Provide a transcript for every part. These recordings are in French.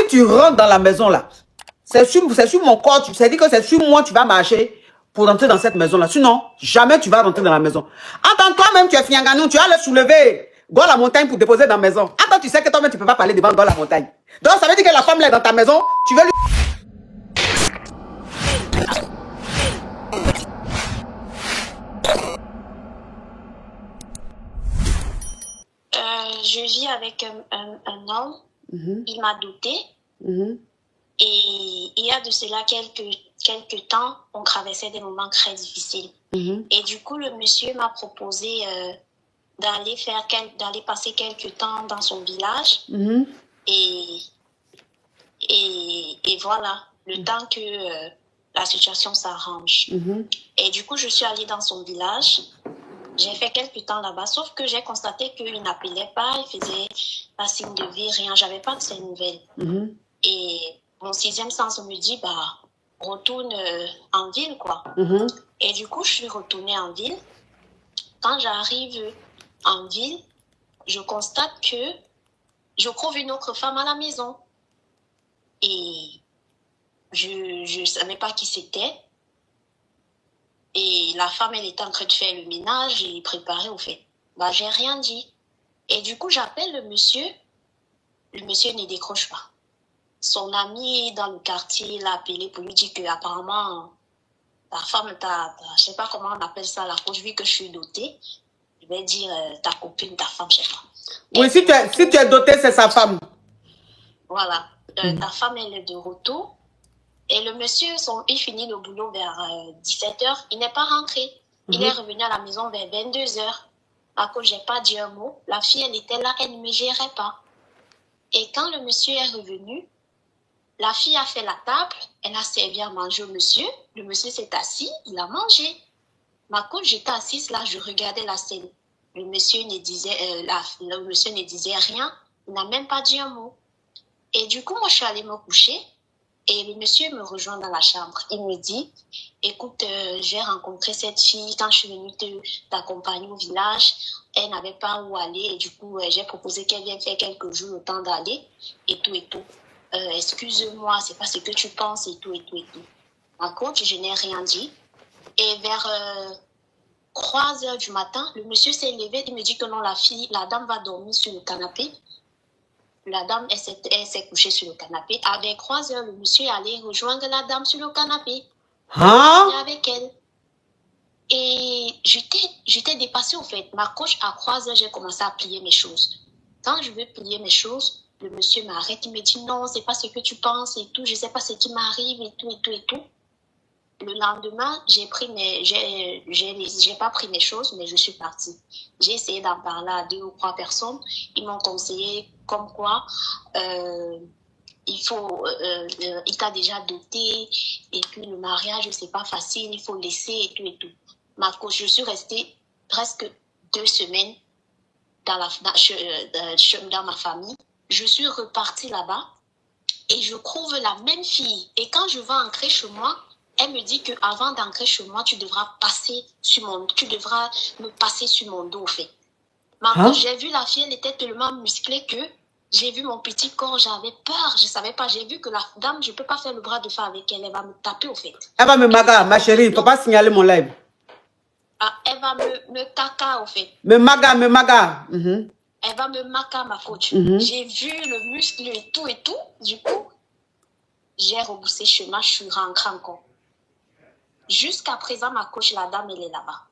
tu rentres dans la maison là, c'est sur mon corps, tu sais dit que c'est sur moi tu vas marcher pour entrer dans cette maison là. Sinon, jamais tu vas rentrer dans la maison. Attends, toi-même tu es Fianganou, tu vas le soulever dans la montagne pour déposer dans la maison. Attends, tu sais que toi-même tu ne peux pas parler devant dans la montagne. Donc ça veut dire que la femme là est dans ta maison, tu veux lui... Je vis avec un homme, il m'a doté, et il y a de cela quelques temps, on traversait des moments très difficiles. Et du coup, le monsieur m'a proposé d'aller passer quelques temps dans son village, et voilà, le temps que la situation s'arrange. Et du coup, je suis allée dans son village. J'ai fait quelques temps là-bas, sauf que j'ai constaté qu'il n'appelait pas, il faisait pas signe de vie, rien. J'avais pas de ses nouvelles. Et mon sixième sens me dit, bah, retourne en ville, quoi. Et du coup, je suis retournée en ville. Quand j'arrive en ville, je constate que je trouve une autre femme à la maison. Et je savais pas qui c'était. Et la femme, elle était en train de faire le ménage et préparer au fait. Bah, j'ai rien dit. Et du coup, j'appelle le monsieur. Le monsieur ne décroche pas. Son ami dans le quartier l'a appelé pour lui dire que apparemment ta femme, je sais pas comment on appelle ça, la cause, vu que je suis dotée. Je vais dire ta copine, ta femme, je sais pas. Oui, si tu es dotée, c'est sa femme. Voilà. Ta femme, elle est de retour. Et le monsieur, il finit le boulot vers 17h. Il n'est pas rentré. Il est revenu à la maison vers 22h. À cause, j'ai pas dit un mot. La fille, elle était là, elle ne me gérait pas. Et quand le monsieur est revenu, la fille a fait la table. Elle a servi à manger au monsieur. Le monsieur s'est assis, il a mangé. Ma cause, j'étais assise là, je regardais la scène. Le monsieur ne disait rien. Il n'a même pas dit un mot. Et du coup, moi, je suis allée me coucher. Et le monsieur me rejoint dans la chambre. Il me dit, écoute, j'ai rencontré cette fille quand je suis venue t'accompagner au village. Elle n'avait pas où aller et du coup, j'ai proposé qu'elle vienne faire quelques jours le temps d'aller et tout et tout. Excuse-moi, c'est pas ce que tu penses et tout et tout et tout. En compte, je n'ai rien dit. Et vers 3h du matin, le monsieur s'est levé. Il me dit que non, la dame va dormir sur le canapé. La dame, elle s'est couchée sur le canapé. Avec 3h, le monsieur est allé rejoindre la dame sur le canapé. Avec elle. Et j'étais dépassée, au fait. Ma coach, à 3h, j'ai commencé à plier mes choses. Quand je veux plier mes choses, le monsieur m'arrête. Il me dit, non, c'est pas ce que tu penses et tout. Je sais pas ce qui m'arrive et tout et tout et tout. Le lendemain, j'ai pas pris mes choses, mais je suis partie. J'ai essayé d'en parler à 2 ou 3 personnes. Ils m'ont conseillé comme quoi il t'a déjà doté et puis le mariage, c'est pas facile, il faut laisser et tout et tout. Je suis restée presque 2 semaines dans ma famille. Je suis repartie là-bas et je trouve la même fille. Et quand je vais entrer chez moi, elle me dit qu'avant d'entrer chez moi, tu devras me passer sur mon dos, au fait. Quand j'ai vu la fille, elle était tellement musclée que j'ai vu mon petit corps, j'avais peur, je savais pas. J'ai vu que la dame, je peux pas faire le bras de fer avec elle, elle va me taper, au fait. Elle va me maga, ma chérie, il faut pas signaler mon live. Ah, elle va me caca, au fait. Me maga. Elle va me maca, ma coach. J'ai vu le muscle et tout. Du coup, j'ai reboussé chemin, je suis rentrée encore. Jusqu'à présent, ma coach, la dame, elle est là-bas.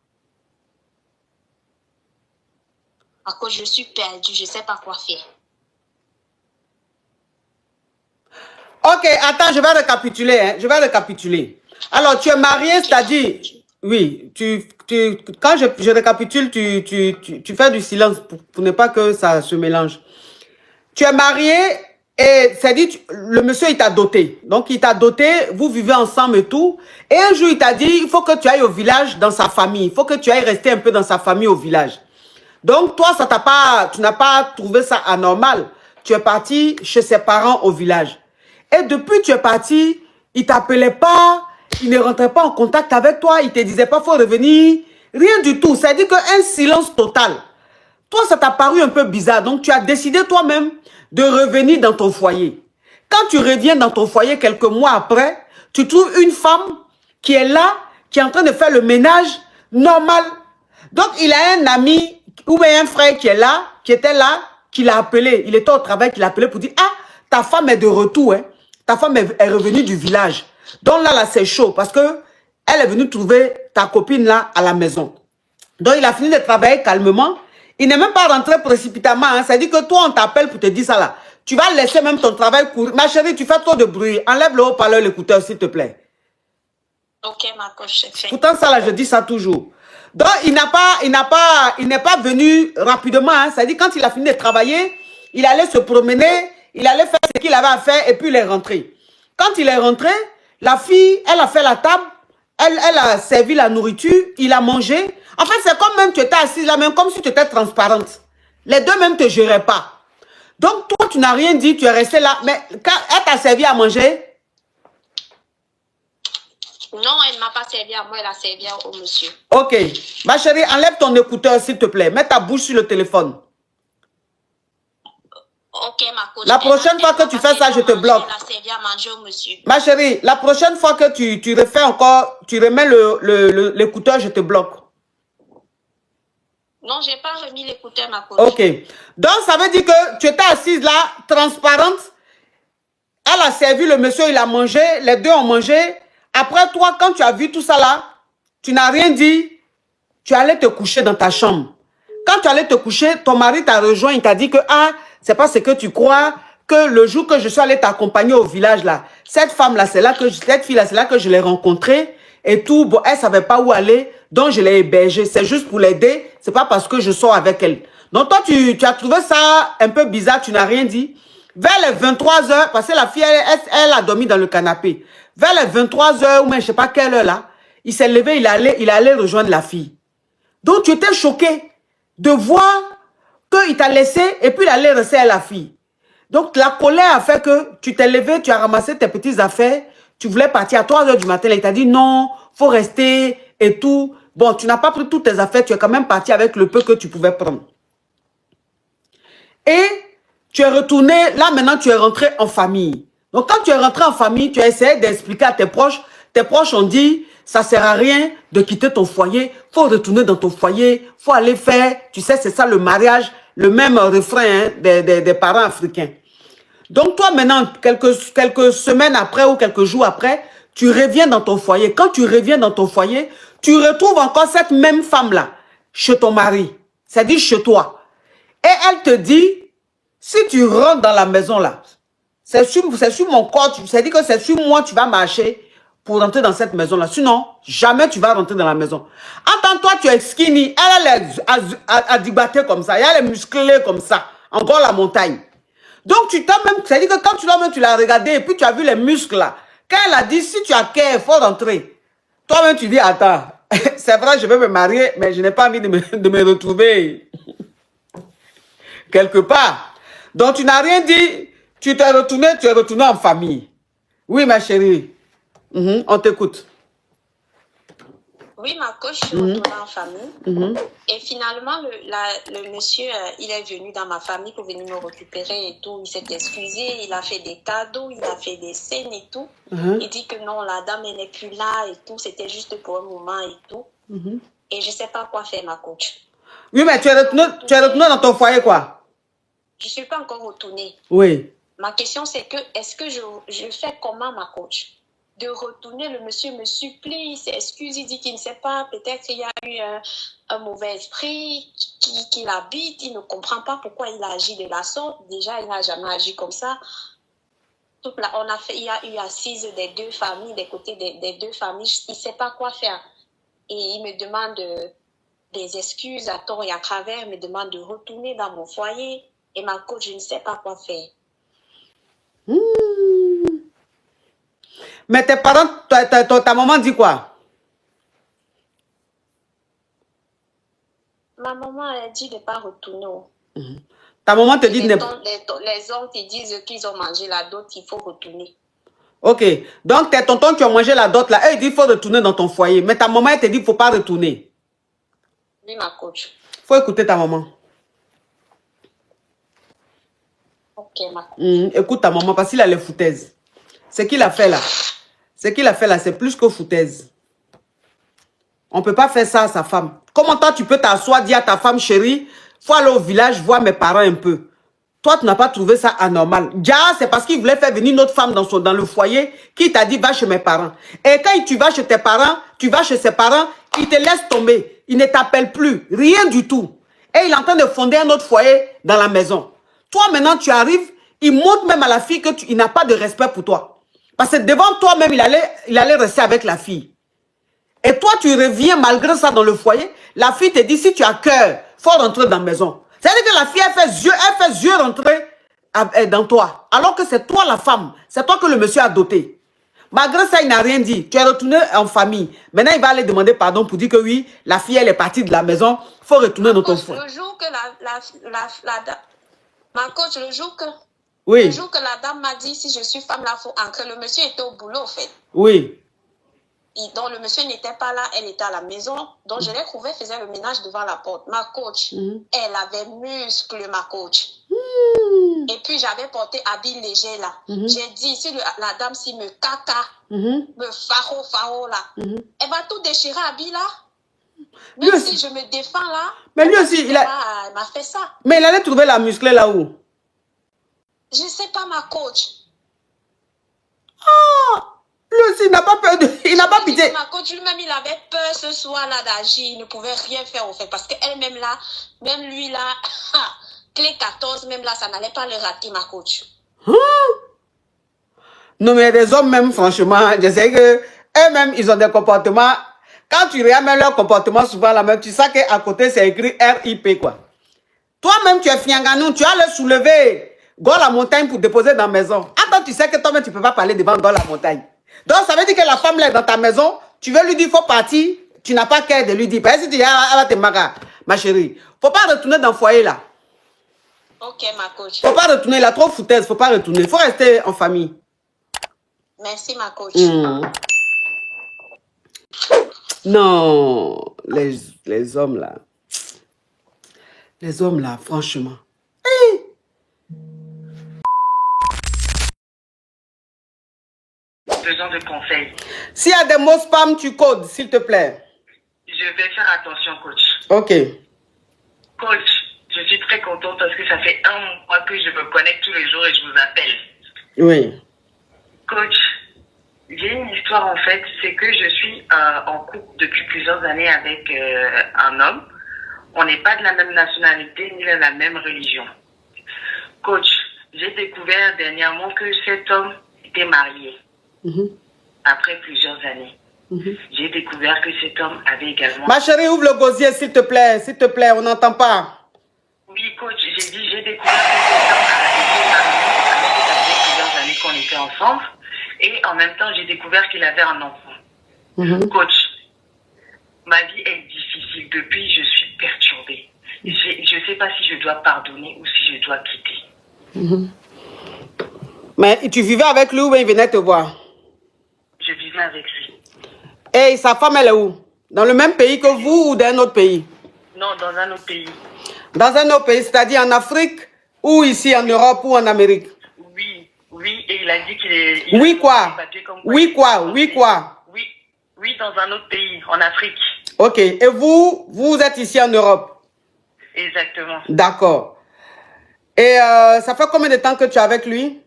À cause, je suis perdue, je ne sais pas quoi faire. Ok, attends, je vais récapituler. Alors, tu es marié, c'est-à-dire... Oui, quand je récapitule, tu fais du silence pour ne pas que ça se mélange. Tu es marié et c'est-à-dire le monsieur, il t'a doté. Donc, il t'a doté, vous vivez ensemble et tout. Et un jour, il t'a dit, il faut que tu ailles au village dans sa famille. Il faut que tu ailles rester un peu dans sa famille au village. Donc, toi, tu n'as pas trouvé ça anormal. Tu es parti chez ses parents au village. Et depuis que tu es parti, il ne t'appelait pas, il ne rentrait pas en contact avec toi, il ne te disait pas, il faut revenir. Rien du tout. C'est-à-dire qu'un silence total. Toi, ça t'a paru un peu bizarre. Donc, tu as décidé toi-même de revenir dans ton foyer. Quand tu reviens dans ton foyer quelques mois après, tu trouves une femme qui est là, qui est en train de faire le ménage normal. Donc, il a un ami ou bien un frère qui est là, qui était là, qui l'a appelé. Il était au travail, qui l'a appelé pour dire, ah, ta femme est de retour, hein. Ta femme est revenue du village. Donc là, c'est chaud parce que elle est venue trouver ta copine là à la maison. Donc, il a fini de travailler calmement. Il n'est même pas rentré précipitamment. Hein. C'est-à-dire que toi, on t'appelle pour te dire ça là. Tu vas laisser même ton travail courir. Ma chérie, tu fais trop de bruit. Enlève le haut-parleur, l'écouteur, s'il te plaît. Ok, ma coach, c'est fait. Pourtant, ça là, je dis ça toujours. Donc, il n'est pas venu rapidement. Hein. C'est-à-dire, quand il a fini de travailler, il allait se promener, il allait faire ce qu'il avait à faire et puis il est rentré. Quand il est rentré, la fille, elle a fait la table, elle a servi la nourriture, il a mangé. En fait, c'est comme même tu étais assise là, même comme si tu étais transparente. Les deux même te géraient pas. Donc, toi, tu n'as rien dit, tu es resté là. Mais quand elle t'a servi à manger? Non, elle ne m'a pas servi à moi, elle a servi au monsieur. Ok. Ma chérie, enlève ton écouteur, s'il te plaît. Mets ta bouche sur le téléphone. Ok, ma coach. La prochaine fois que tu fais ça, je te bloque. Elle a servi à manger au monsieur. Ma chérie, la prochaine fois que tu refais encore, tu remets l'écouteur, je te bloque. Non, je n'ai pas remis l'écouteur, ma coach. Ok. Donc, ça veut dire que tu étais assise là, transparente. Elle a servi le monsieur, il a mangé. Les deux ont mangé. Après, toi, quand tu as vu tout ça là, tu n'as rien dit. Tu allais te coucher dans ta chambre. Quand tu allais te coucher, ton mari t'a rejoint. Il t'a dit que, ah, c'est pas ce que tu crois, que le jour que je suis allée t'accompagner au village là, cette femme-là, cette fille-là, c'est là que je l'ai rencontrée. Et tout, bon, elle savait pas où aller. Donc, je l'ai hébergée. C'est juste pour l'aider. C'est pas parce que je sors avec elle. Donc, toi, tu as trouvé ça un peu bizarre. Tu n'as rien dit. Vers les 23 h, parce que la fille, elle a dormi dans le canapé. Vers les 23 h, ou même je sais pas quelle heure là, il s'est levé, il allait rejoindre la fille. Donc, tu étais choqué de voir qu'il t'a laissé et puis il allait rester à la fille. Donc, la colère a fait que tu t'es levé, tu as ramassé tes petites affaires, tu voulais partir à 3 h du matin. Là, il t'a dit non, faut rester et tout. Bon, tu n'as pas pris toutes tes affaires, tu es quand même parti avec le peu que tu pouvais prendre. Et tu es retourné, là maintenant tu es rentré en famille. Donc quand tu es rentré en famille, tu as essayé d'expliquer à tes proches ont dit, ça sert à rien de quitter ton foyer, faut retourner dans ton foyer, faut aller faire, tu sais c'est ça le mariage, le même refrain hein, des parents africains. Donc toi maintenant, quelques semaines après ou quelques jours après, tu reviens dans ton foyer. Quand tu reviens dans ton foyer, tu retrouves encore cette même femme-là, chez ton mari, c'est-à-dire chez toi. Et elle te dit, si tu rentres dans la maison là, c'est sur mon corps, c'est-à-dire que c'est sur moi tu vas marcher pour rentrer dans cette maison là. Sinon, jamais tu vas rentrer dans la maison. Entends, toi tu es skinny, elle est adibatée comme ça, elle est musclée comme ça, encore la montagne. Donc tu t'as même, c'est-à-dire que quand tu l'as regardé et puis tu as vu les muscles là, quand elle a dit si tu as cœur, il faut rentrer. Toi-même tu dis attends, c'est vrai je vais me marier, mais je n'ai pas envie de me retrouver quelque part. Donc, tu n'as rien dit. Tu es retourné en famille. Oui, ma chérie. On t'écoute. Oui, ma coach, je suis retournée en famille. Et finalement, le monsieur, il est venu dans ma famille pour venir me récupérer et tout. Il s'est excusé, il a fait des cadeaux, il a fait des scènes et tout. Il dit que non, la dame, elle n'est plus là et tout. C'était juste pour un moment et tout. Et je ne sais pas quoi faire, ma coach. Oui, mais tu es retourné dans ton foyer, quoi? Je ne suis pas encore retournée. Oui. Ma question, c'est que, est-ce que je fais comment, ma coach? De retourner, le monsieur me supplie, il s'excuse, il dit qu'il ne sait pas, peut-être qu'il y a eu un mauvais esprit qui l'habite, il ne comprend pas pourquoi il a agi de la sorte. Déjà, il n'a jamais agi comme ça. Il y a eu assise des deux familles, des côtés des deux familles, il ne sait pas quoi faire. Et il me demande des excuses à tort et à travers, il me demande de retourner dans mon foyer. Et ma coach, je ne sais pas quoi faire. Mais tes parents, ta maman dit quoi? Ma maman, elle dit de ne pas retourner. Ta maman te dit de ne pas... Les oncles, ils disent qu'ils ont mangé la dot, il faut retourner. Ok. Donc, tes tontons qui ont mangé la dot là, eux, ils disent qu'il faut retourner dans ton foyer. Mais ta maman, elle te dit qu'il ne faut pas retourner. Oui, ma coach. Il faut écouter ta maman. Ok. ma coach. Écoute ta maman, parce qu'il a les foutaises. Ce qu'il a fait là, c'est plus que foutaise. On ne peut pas faire ça à sa femme. Comment toi, tu peux t'asseoir, dire à ta femme, chérie, faut aller au village voir mes parents un peu. Toi, tu n'as pas trouvé ça anormal. Déjà, c'est parce qu'il voulait faire venir une autre femme dans le foyer qui t'a dit, va chez mes parents. Et quand tu vas chez tes parents, tu vas chez ses parents, il te laisse tomber. Il ne t'appelle plus. Rien du tout. Et il est en train de fonder un autre foyer dans la maison. Toi, maintenant, tu arrives, il montre même à la fille qu'il n'a pas de respect pour toi. Parce que devant toi-même, il allait rester avec la fille. Et toi, tu reviens malgré ça dans le foyer. La fille te dit, si tu as cœur, il faut rentrer dans la maison. C'est-à-dire que la fille, elle fait yeux rentrer dans toi. Alors que c'est toi la femme. C'est toi que le monsieur a doté. Malgré ça, il n'a rien dit. Tu es retourné en famille. Maintenant, il va aller demander pardon pour dire que oui, la fille, elle est partie de la maison. Il faut retourner dans ton foyer. Le jour que ma coach, le jour que la dame m'a dit, si je suis femme, là, il faut ancrer. Le monsieur était au boulot, en fait. Oui. Donc, le monsieur n'était pas là, elle était à la maison. Donc, je l'ai trouvé, faisait le ménage devant la porte. Ma coach, elle avait muscle, ma coach. Et puis, j'avais porté habit léger, là. J'ai dit, si la dame, si me caca, me faro, là, elle va tout déchirer habit, là. Même si je me défends, là. Mais lui aussi, il m'a fait ça. Mais il allait trouver la musclée là où? Je ne sais pas, ma coach. Ah! Lui aussi, il n'a pas peur de... Il n'a pas pitié. Ma coach lui-même, il avait peur ce soir-là d'agir. Il ne pouvait rien faire, au fait. Parce qu'elle-même là, même lui là, clé 14, même là, ça n'allait pas le rater, ma coach. Non, mais les hommes même, franchement, je sais que eux-mêmes, ils ont des comportements... Quand tu regardes même leur comportement, souvent là même, tu sais qu'à côté, c'est écrit RIP, quoi. Toi-même, tu es fianganou, tu as le soulever, go la montagne pour déposer dans la maison. Attends, tu sais que toi-même, tu ne peux pas parler devant go la montagne. Donc, ça veut dire que la femme là est dans ta maison, tu veux lui dire, il faut partir, tu n'as pas qu'à de lui dire. Parce que si tu dis, ah, te maga, ma chérie, il ne faut pas retourner dans le foyer là. Ok, ma coach. Il ne faut pas retourner, il a trop foutaise, il ne faut pas retourner. Il faut rester en famille. Merci, ma coach. Non, les hommes là. Les hommes là, franchement. Besoin de conseils. S'il y a des mots spam, tu codes, s'il te plaît. Je vais faire attention, coach. Ok. Coach, je suis très contente parce que ça fait 1 mois que je me connecte tous les jours et je vous appelle. Oui. Coach, j'ai une histoire en fait, c'est que je suis en couple depuis plusieurs années avec un homme. On n'est pas de la même nationalité ni de la même religion. Coach, j'ai découvert dernièrement que cet homme était marié. Après plusieurs années. J'ai découvert que cet homme avait également... Ma chérie, ouvre le gosier, s'il te plaît, on n'entend pas. Oui, coach, j'ai découvert que cet homme avait marié, ça fait plusieurs années qu'on était ensemble, et en même temps, j'ai découvert qu'il avait un enfant. Coach, ma vie est difficile, depuis je suis perturbée. Je ne sais pas si je dois pardonner ou si je dois quitter. Mais tu vivais avec lui ou il venait te voir? Je vivais avec lui. Et sa femme, elle est où? Dans le même pays que vous ou dans un autre pays? Non, dans un autre pays. Dans un autre pays, c'est-à-dire en Afrique ou ici en Europe ou en Amérique? Oui, et il a dit qu'il est... Oui quoi? Oui quoi? Oui, dans un autre pays, en Afrique. Ok, et vous êtes ici en Europe? Exactement. D'accord. Et ça fait combien de temps que tu es avec lui?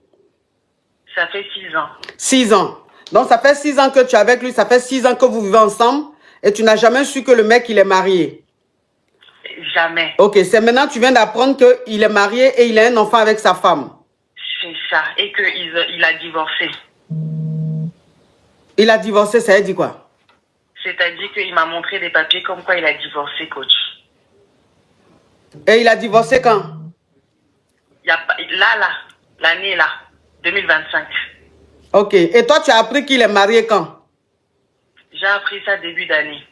Ça fait 6 ans. 6 ans. Donc, ça fait 6 ans que tu es avec lui, ça fait 6 ans que vous vivez ensemble et tu n'as jamais su que le mec, il est marié. Jamais. Ok, c'est maintenant que tu viens d'apprendre qu'il est marié et il a un enfant avec sa femme. C'est ça, et qu'il a divorcé. Il a divorcé, ça veut dire quoi? C'est-à-dire qu'il m'a montré des papiers comme quoi il a divorcé, coach. Et il a divorcé quand? L'année là, 2025. Ok, et toi tu as appris qu'il est marié quand? J'ai appris ça début d'année.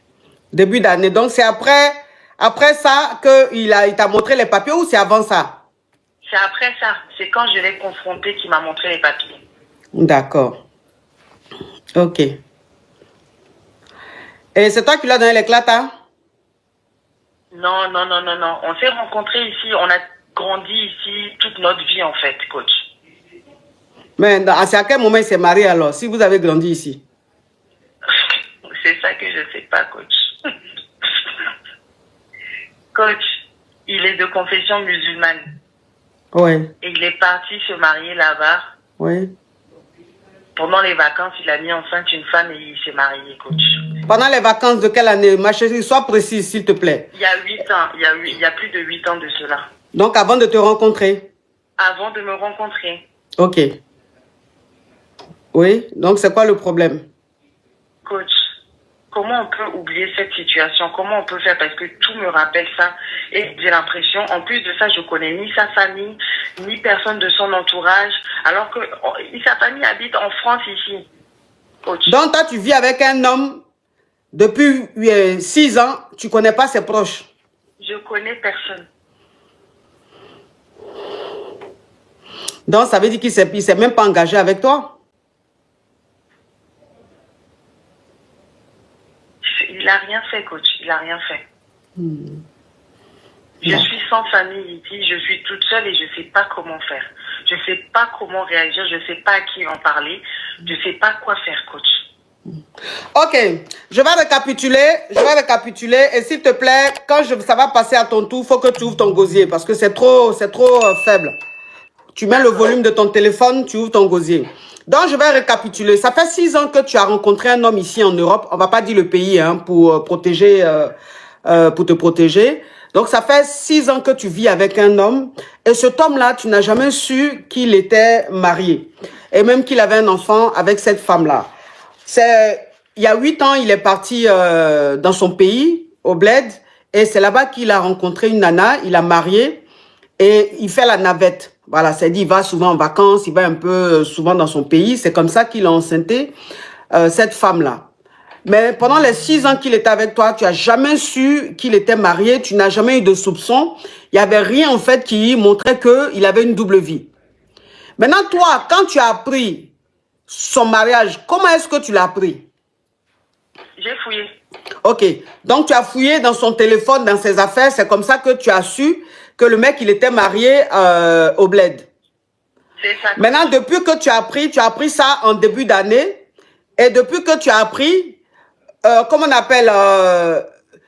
Début d'année, donc c'est après ça qu'il t'a montré les papiers ou c'est avant ça? C'est après ça, c'est quand je l'ai confronté qu'il m'a montré les papiers. D'accord. Ok. Et c'est toi qui l'as donné l'éclat, hein? Non. On s'est rencontrés ici, on a grandi ici toute notre vie, en fait, coach. Mais c'est à quel moment il s'est marié alors, si vous avez grandi ici? C'est ça que je ne sais pas, coach. Coach, il est de confession musulmane. Oui. Et il est parti se marier là-bas. Oui. Pendant les vacances, il a mis enceinte une femme et il s'est marié, coach. Pendant les vacances de quelle année? Ma chérie, sois précise, s'il te plaît. Il y a 8 ans. Il y a plus de 8 ans de cela. Donc, avant de te rencontrer? Avant de me rencontrer. Ok. Oui, donc c'est quoi le problème? Coach, comment on peut oublier cette situation? Comment on peut faire? Parce que tout me rappelle ça. Et j'ai l'impression, en plus de ça, je connais ni sa famille, ni personne de son entourage. Alors que sa famille habite en France ici. Coach. Donc toi, tu vis avec un homme depuis 6 ans, tu connais pas ses proches? Je connais personne. Donc ça veut dire qu'il s'est même pas engagé avec toi? Il n'a rien fait, coach. Il n'a rien fait. Je suis sans famille ici. Je suis toute seule et je ne sais pas comment faire. Je ne sais pas comment réagir. Je ne sais pas à qui en parler. Je ne sais pas quoi faire, coach. Ok, je vais récapituler et s'il te plaît, quand ça va passer à ton tour, il faut que tu ouvres ton gosier parce que c'est trop faible. Tu mets le volume de ton téléphone, tu ouvres ton gosier. Donc, je vais récapituler. Ça fait 6 ans que tu as rencontré un homme ici en Europe. On va pas dire le pays hein, pour te protéger. Donc, ça fait 6 ans que tu vis avec un homme. Et cet homme-là, tu n'as jamais su qu'il était marié. Et même qu'il avait un enfant avec cette femme-là. Il y a 8 ans, il est parti dans son pays, au Bled. Et c'est là-bas qu'il a rencontré une nana. Il a marié. Et il fait la navette. Voilà, c'est dit, il va souvent en vacances, il va un peu souvent dans son pays. C'est comme ça qu'il a enceinté cette femme-là. Mais pendant les 6 ans qu'il était avec toi, tu n'as jamais su qu'il était marié, tu n'as jamais eu de soupçon. Il n'y avait rien en fait qui montrait qu'il avait une double vie. Maintenant, toi, quand tu as appris son mariage, comment est-ce que tu l'as appris? J'ai fouillé. Ok, donc tu as fouillé dans son téléphone, dans ses affaires, c'est comme ça que tu as su que le mec, il était marié au Bled. C'est ça. Maintenant, depuis que tu as appris ça en début d'année, et depuis que tu as appris, comment on appelle,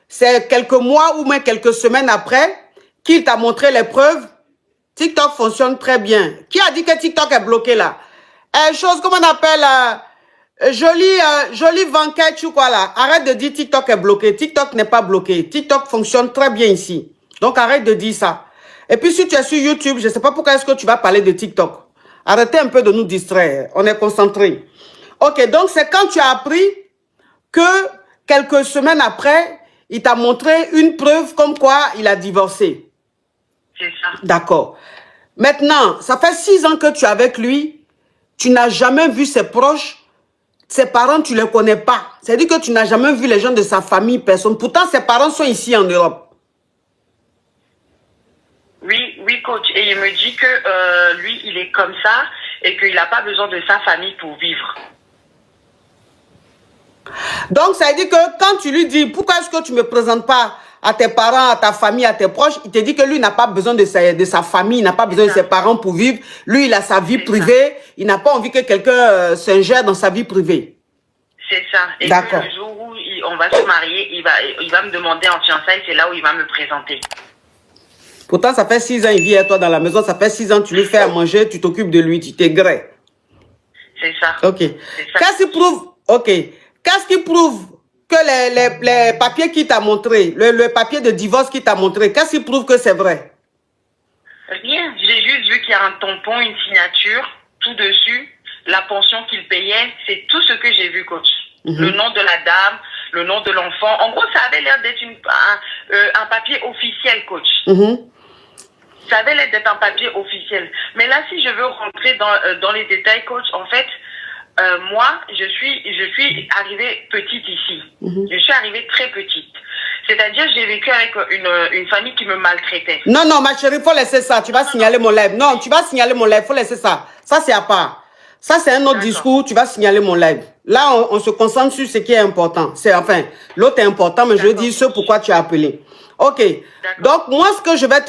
c'est quelques mois ou même quelques semaines après, qu'il t'a montré les preuves, TikTok fonctionne très bien. Qui a dit que TikTok est bloqué là? Chose, comment on appelle, joli vanquette ou quoi là? Arrête de dire TikTok est bloqué. TikTok n'est pas bloqué. TikTok fonctionne très bien ici. Donc, arrête de dire ça. Et puis, si tu es sur YouTube, je ne sais pas pourquoi est-ce que tu vas parler de TikTok. Arrêtez un peu de nous distraire. On est concentrés. Ok, donc c'est quand tu as appris que quelques semaines après, il t'a montré une preuve comme quoi il a divorcé. C'est ça. D'accord. Maintenant, ça fait 6 ans que tu es avec lui. Tu n'as jamais vu ses proches. Ses parents, tu ne les connais pas. C'est-à-dire que tu n'as jamais vu les gens de sa famille, personne. Pourtant, ses parents sont ici en Europe. Oui, coach. Et il me dit que lui, il est comme ça et qu'il n'a pas besoin de sa famille pour vivre. Donc, ça veut dire que quand tu lui dis, pourquoi est-ce que tu ne me présentes pas à tes parents, à ta famille, à tes proches, il te dit que lui n'a pas besoin de sa famille, il n'a pas besoin de ses parents pour vivre. Lui, il a sa vie privée. Il n'a pas envie que quelqu'un s'ingère dans sa vie privée. C'est ça. Et que le jour où on va se marier, il va me demander en fiançailles, c'est là où il va me présenter. Pourtant, ça fait 6 ans, il vit avec toi dans la maison. Ça fait 6 ans, tu lui fais à manger, tu t'occupes de lui, tu t'aigrées. C'est ça. Ok. Qu'est-ce qui prouve, qu'est-ce qui prouve que les papiers qu'il t'a montré, le papier de divorce qu'il t'a montré, qu'est-ce qui prouve que c'est vrai? Rien. J'ai juste vu qu'il y a un tampon, une signature, tout dessus, la pension qu'il payait, c'est tout ce que j'ai vu, coach. Le nom de la dame, le nom de l'enfant. En gros, ça avait l'air d'être un papier officiel, coach. Ça avait l'air d'être un papier officiel. Mais là, si je veux rentrer dans les détails, coach, en fait, moi, je suis arrivée petite ici. Je suis arrivée très petite. C'est-à-dire, j'ai vécu avec une famille qui me maltraitait. Non, ma chérie, il faut laisser ça. Tu vas signaler mon live. Non, tu vas signaler mon live. Il faut laisser ça. Ça, c'est à part. Ça, c'est un autre discours. Tu vas signaler mon live. Là, on se concentre sur ce qui est important. Enfin, l'autre est important, mais je dis ce pourquoi tu as appelé. OK. Donc, moi, ce que je vais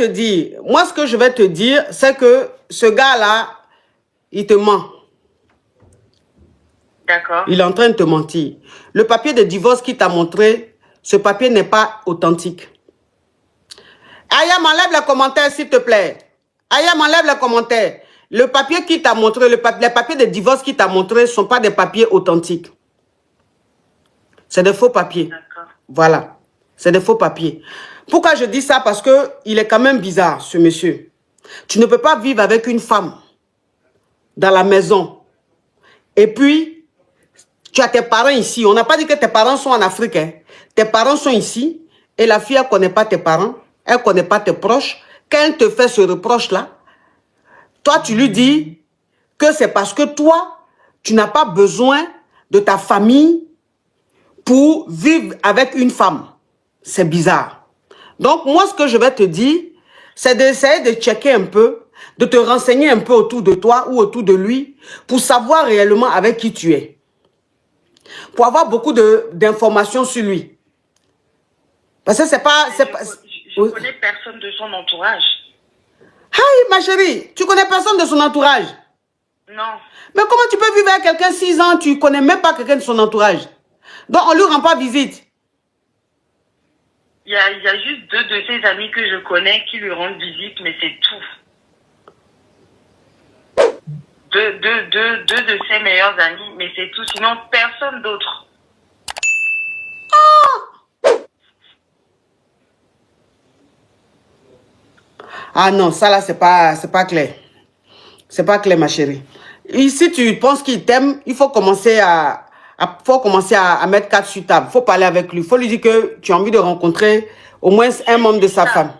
te dire, c'est que ce gars-là, il te ment. D'accord. Il est en train de te mentir. Le papier de divorce qu'il t'a montré, ce papier n'est pas authentique. Aya, m'enlève les commentaires, s'il te plaît. Aya, m'enlève les commentaires. Le papier qu'il t'a montré, les papiers de divorce qu'il t'a montré ne sont pas des papiers authentiques. C'est des faux papiers. Voilà. C'est des faux papiers. Pourquoi je dis ça? Parce qu'il est quand même bizarre, ce monsieur. Tu ne peux pas vivre avec une femme dans la maison. Et puis, tu as tes parents ici. On n'a pas dit que tes parents sont en Afrique. Hein. Tes parents sont ici. Et la fille, elle ne connaît pas tes parents. Elle ne connaît pas tes proches. Quand elle te fait ce reproche-là, toi, tu lui dis que c'est parce que toi, tu n'as pas besoin de ta famille pour vivre avec une femme. C'est bizarre. Donc, moi, ce que je vais te dire, c'est d'essayer de checker un peu, de te renseigner un peu autour de toi ou autour de lui pour savoir réellement avec qui tu es. Pour avoir beaucoup d'informations sur lui. Parce que c'est pas... Je connais personne de son entourage. Hi, ma chérie, tu connais personne de son entourage? Non. Mais comment tu peux vivre avec quelqu'un 6 ans, tu ne connais même pas quelqu'un de son entourage? Donc, on ne lui rend pas visite. Il y a juste 2 de ses amis que je connais qui lui rendent visite, mais c'est tout. Deux de ses meilleurs amis, mais c'est tout. Sinon, personne d'autre. Ah non, ça là, c'est pas clair. C'est pas clair, ma chérie. Et si tu penses qu'il t'aime, il faut commencer à mettre 4 sur table. Il faut parler avec lui. Il faut lui dire que tu as envie de rencontrer au moins un membre de sa femme.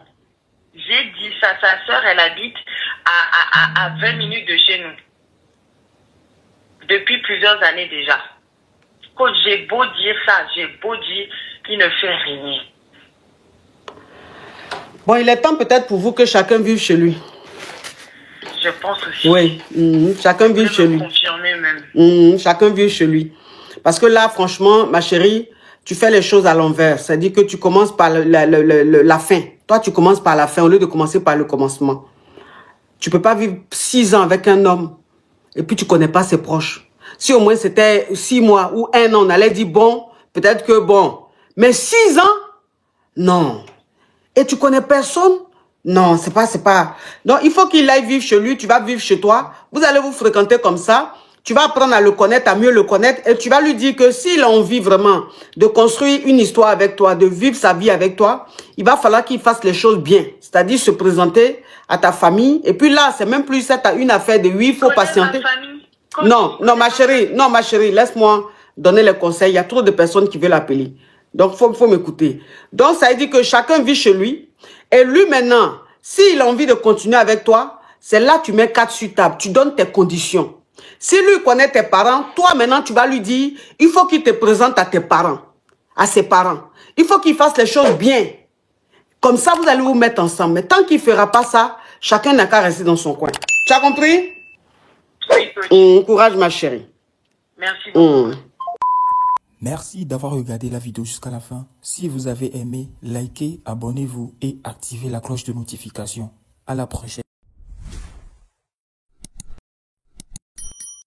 J'ai dit ça. Sa soeur, elle habite à 20 minutes de chez nous. Depuis plusieurs années déjà. Quand j'ai beau dire ça, j'ai beau dire qu'il ne fait rien. Bon, il est temps peut-être pour vous que chacun vive chez lui. Je pense aussi. Oui, chacun vit chez lui. Confirmer même. Chacun vit chez lui. Parce que là, franchement, ma chérie, tu fais les choses à l'envers. C'est-à-dire que tu commences par la fin. Toi, tu commences par la fin au lieu de commencer par le commencement. Tu ne peux pas vivre 6 ans avec un homme et puis tu ne connais pas ses proches. Si au moins c'était 6 mois ou 1 an, on allait dire bon, peut-être que bon. Mais 6 ans, non. Et tu connais personne? Non, c'est pas. Donc, il faut qu'il aille vivre chez lui, tu vas vivre chez toi. Vous allez vous fréquenter comme ça. Tu vas apprendre à le connaître, à mieux le connaître. Et tu vas lui dire que s'il a envie vraiment de construire une histoire avec toi, de vivre sa vie avec toi, il va falloir qu'il fasse les choses bien. C'est-à-dire se présenter à ta famille. Et puis là, c'est même plus une affaire de oui, il faut patienter. Non, ma chérie, laisse-moi donner les conseils. Il y a trop de personnes qui veulent appeler. Donc, faut m'écouter. Donc, ça veut dire que chacun vit chez lui. Et lui, maintenant, s'il a envie de continuer avec toi, c'est là que tu mets 4 sur table. Tu donnes tes conditions. Si lui connaît tes parents, toi, maintenant, tu vas lui dire, il faut qu'il te présente à tes parents, à ses parents. Il faut qu'il fasse les choses bien. Comme ça, vous allez vous mettre ensemble. Mais tant qu'il ne fera pas ça, chacun n'a qu'à rester dans son coin. Tu as compris? Oui, courage, ma chérie. Merci beaucoup. Merci d'avoir regardé la vidéo jusqu'à la fin. Si vous avez aimé, likez, abonnez-vous et activez la cloche de notification. À la prochaine.